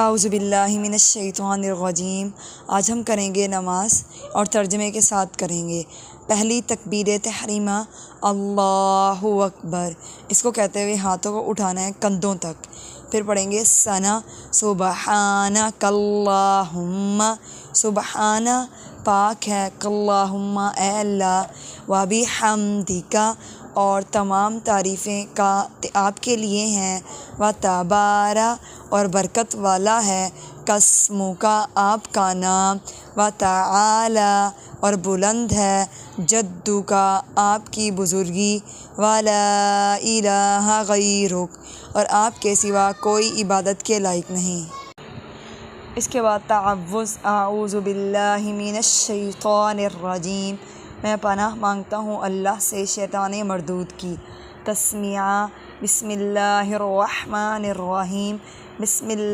اعوذ باللہ من الشیطان الرجیم۔ آج ہم کریں گے نماز اور ترجمے کے ساتھ کریں گے۔ پہلی تکبیر تحریمہ اللہ اکبر، اس کو کہتے ہوئے ہاتھوں کو اٹھانا ہے کندھوں تک۔ پھر پڑھیں گے ثنا، سبحانک اللہم، سبحانہ پاک ہے، اللہم اے اللہ، وبحمدک اور تمام تعریفیں کا آپ کے لیے ہیں، وتبارک اور برکت والا ہے، قسمک آپ کا نام، وتعالی اور بلند ہے، جدک آپ کی بزرگی، ولا الہ غیرک اور آپ کے سوا کوئی عبادت کے لائق نہیں۔ اس کے بعد تعوذ، اعوذ باللہ من الشیطان الرجیم، میں پناہ مانگتا ہوں اللہ سے شیطان مردود کی۔ تسمیہ، بسم اللہ الرحمن الرحیم، بسم اللہ